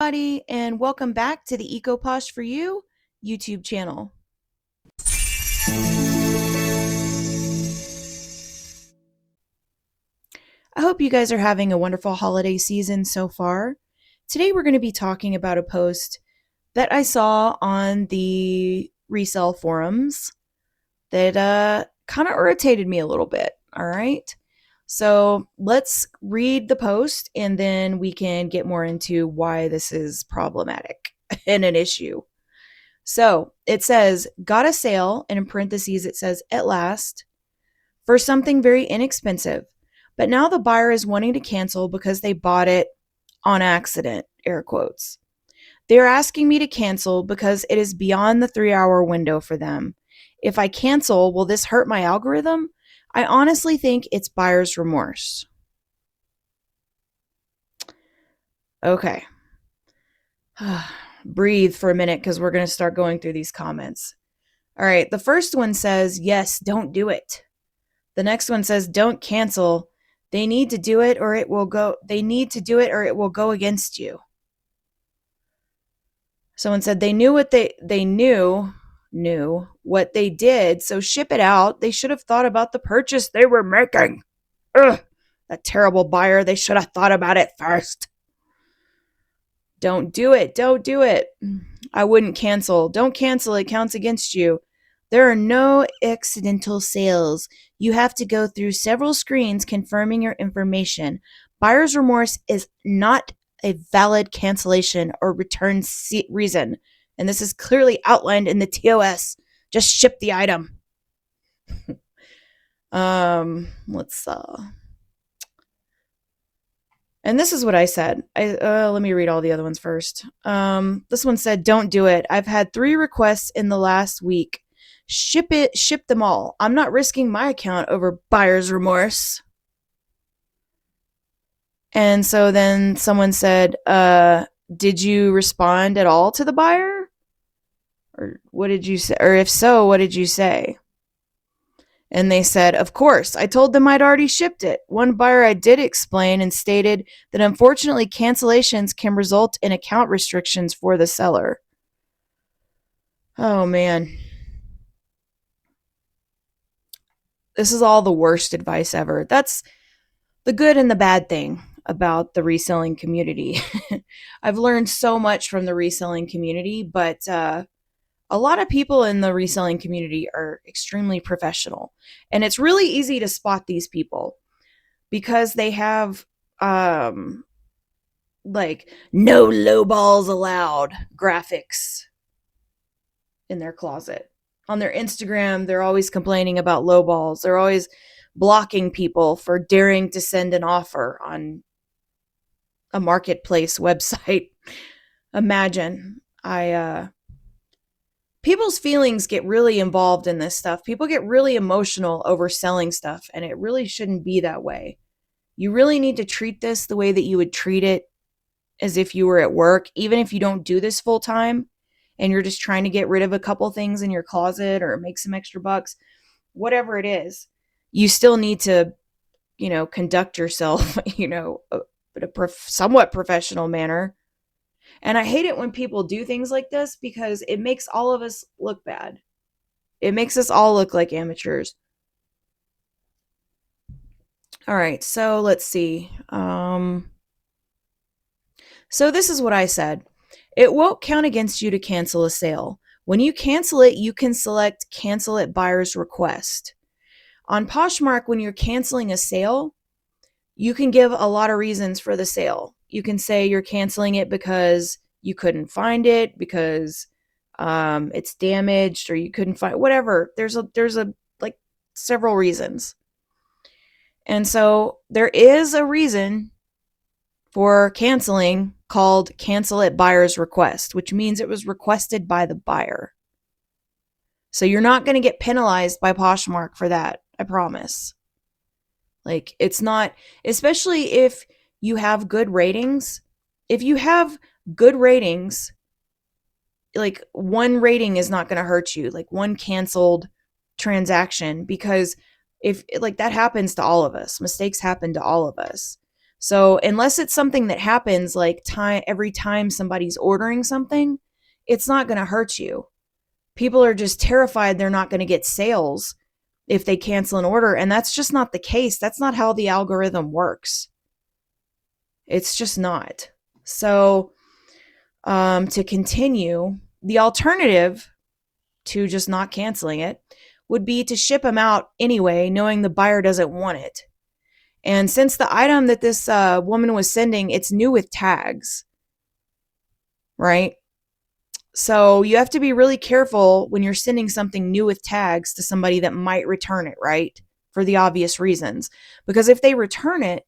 Everybody, and welcome back to the EcoPosh for You YouTube channel. I hope you guys are having a wonderful holiday season so far. Today we're going to be talking about a post that I saw on the resale forums that kind of irritated me a little bit. All right. So let's read the post and then we can get more into why this is problematic and an issue. So it says, got a sale, and in parentheses it says, at last, for something very inexpensive. But now the buyer is wanting to cancel because they bought it on accident, air quotes. They're asking me to cancel because it is beyond the 3-hour window for them. If I cancel, will this hurt my algorithm? I honestly think it's buyer's remorse. Okay. Breathe for a minute because we're going to start going through these comments. All right. The first one says, yes, don't do it. The next one says, don't cancel. They need to do it or it will go. They need to do it or it will go against you. Someone said they knew what they knew what they did, so ship it out. They should have thought about the purchase they were making. Ugh, that terrible buyer. They should have thought about it first. Don't do it. Don't do it. I wouldn't cancel. Don't cancel. It counts against you. There are no accidental sales. You have to go through several screens confirming your information. Buyer's remorse is not a valid cancellation or return reason. And this is clearly outlined in the TOS. Just ship the item. And this is what I said. Let me read all the other ones first. This one said, don't do it. I've had 3 requests in the last week. Ship them all. I'm not risking my account over buyer's remorse. And so then someone said, did you respond at all to the buyer? Or what did you say? Or if so, what did you say? And they said, of course, I told them I'd already shipped it. One buyer I did explain and stated that unfortunately cancellations can result in account restrictions for the seller. Oh, man. This is all the worst advice ever. That's the good and the bad thing about the reselling community. I've learned so much from the reselling community, but a lot of people in the reselling community are extremely professional. And it's really easy to spot these people because they have like no low balls allowed graphics in their closet. On their Instagram, they're always complaining about low balls. They're always blocking people for daring to send an offer on a marketplace website. Imagine. People's feelings get really involved in this stuff. People get really emotional over selling stuff, and it really shouldn't be that way. You really need to treat this the way that you would treat it as if you were at work, even if you don't do this full time and you're just trying to get rid of a couple things in your closet or make some extra bucks, whatever it is. You still need to, conduct yourself, in a somewhat professional manner. And I hate it when people do things like this because it makes all of us look bad. It makes us all look like amateurs. All right, so let's see. So this is what I said. It won't count against you to cancel a sale. When you cancel it, you can select cancel at buyer's request. On Poshmark, when you're canceling a sale, you can give a lot of reasons for the sale. You can say you're canceling it because you couldn't find it, because it's damaged, or you couldn't find whatever. There's like several reasons. And so there is a reason for canceling called cancel at buyer's request, which means it was requested by the buyer. So you're not going to get penalized by Poshmark for that, I promise. Like, it's not, especially if you have good ratings. If you have good ratings, like one rating is not going to hurt you, like one canceled transaction, because if like that happens to all of us, mistakes happen to all of us. So unless it's something that happens like every time somebody's ordering something, it's not going to hurt you. People are just terrified they're not going to get sales if they cancel an order, and that's just not the case. That's not how the algorithm works. It's just not. So to continue, the alternative to just not canceling it would be to ship them out anyway, knowing the buyer doesn't want it. And since the item that this woman was sending, it's new with tags, right? So you have to be really careful when you're sending something new with tags to somebody that might return it, right? For the obvious reasons. Because if they return it,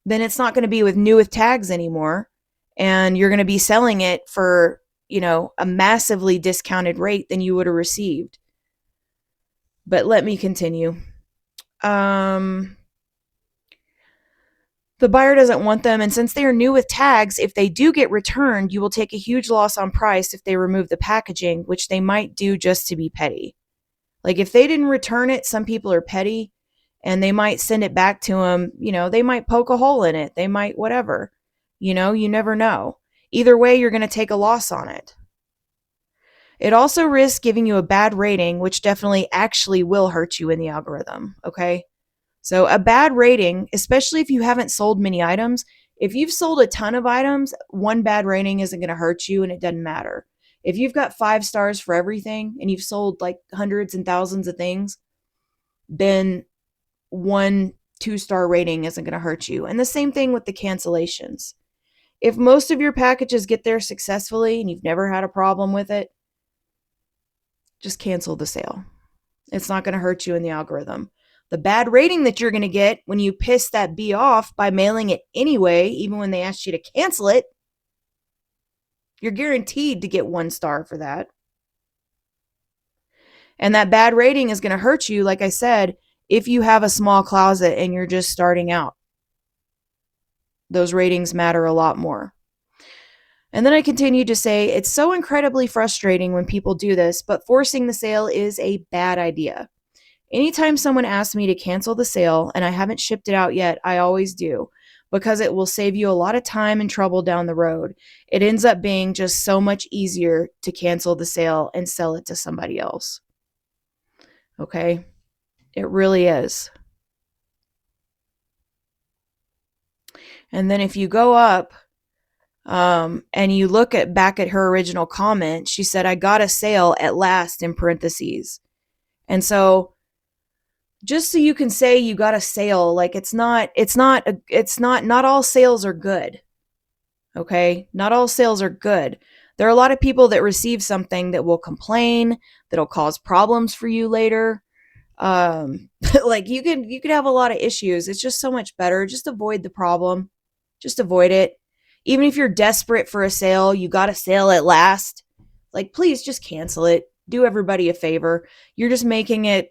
then it's not going to be with new with tags anymore. And you're going to be selling it for, a massively discounted rate than you would have received. But let me continue. The buyer doesn't want them, and since they are new with tags, if they do get returned, you will take a huge loss on price if they remove the packaging, which they might do just to be petty. Like if they didn't return it, some people are petty, and they might send it back to them. They might poke a hole in it. They might whatever. You never know. Either way, you're going to take a loss on it. It also risks giving you a bad rating, which definitely actually will hurt you in the algorithm, okay? So a bad rating, especially if you haven't sold many items, if you've sold a ton of items, one bad rating isn't going to hurt you and it doesn't matter. If you've got 5 stars for everything and you've sold like hundreds and thousands of things, then 1 2-star rating isn't going to hurt you. And the same thing with the cancellations. If most of your packages get there successfully and you've never had a problem with it, just cancel the sale. It's not going to hurt you in the algorithm. The bad rating that you're going to get when you piss that bee off by mailing it anyway, even when they asked you to cancel it, you're guaranteed to get 1 star for that. And that bad rating is going to hurt you, like I said, if you have a small closet and you're just starting out. Those ratings matter a lot more. And then I continued to say, it's so incredibly frustrating when people do this, but forcing the sale is a bad idea. Anytime someone asks me to cancel the sale and I haven't shipped it out yet, I always do, because it will save you a lot of time and trouble down the road. It ends up being just so much easier to cancel the sale and sell it to somebody else. Okay? It really is. And then if you go up and you look back at her original comment, she said, I got a sale at last in parentheses. And so just so you can say you got a sale, like not all sales are good. Okay? Not all sales are good. There are a lot of people that receive something that will complain, that'll cause problems for you later. Like you could have a lot of issues. It's just so much better. Just avoid the problem. Just avoid it. Even if you're desperate for a sale, you got a sale at last. Like, please just cancel it. Do everybody a favor. You're just going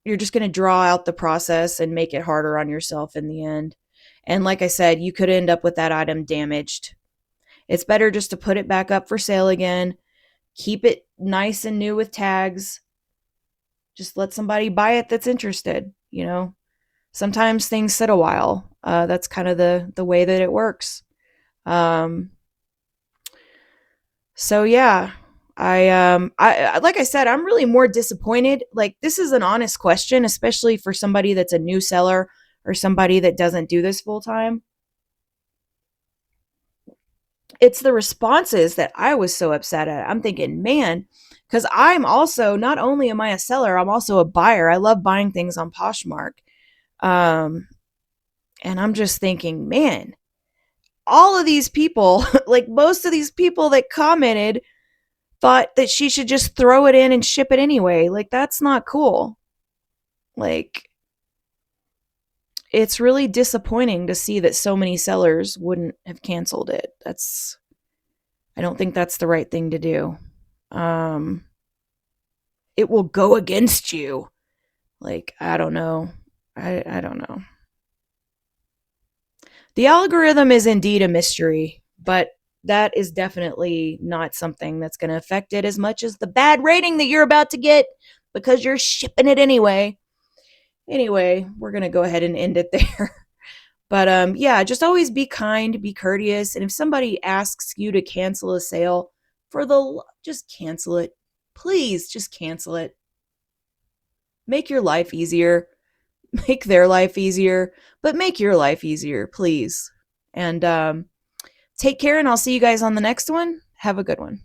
to draw out the process and make it harder on yourself in the end. And like I said, you could end up with that item damaged. It's better just to put it back up for sale again. Keep it nice and new with tags. Just let somebody buy it that's interested, Sometimes things sit a while. That's kind of the way that it works. So yeah, I like I said, I'm really more disappointed. Like, this is an honest question, especially for somebody that's a new seller or somebody that doesn't do this full time. It's the responses that I was so upset at. I'm thinking, man, because I'm also, not only am I a seller, I'm also a buyer. I love buying things on Poshmark. And I'm just thinking, man, all of these people, like most of these people that commented, thought that she should just throw it in and ship it anyway. Like, that's not cool. Like, it's really disappointing to see that so many sellers wouldn't have canceled it. I don't think that's the right thing to do. It will go against you. Like, I don't know. I don't know. The algorithm is indeed a mystery, but that is definitely not something that's going to affect it as much as the bad rating that you're about to get because you're shipping it anyway. Anyway, we're going to go ahead and end it there. But yeah, just always be kind, be courteous, and if somebody asks you to cancel a sale, just cancel it. Please just cancel it. Make your life easier. Make their life easier, but make your life easier, please. And take care, and I'll see you guys on the next one. Have a good one.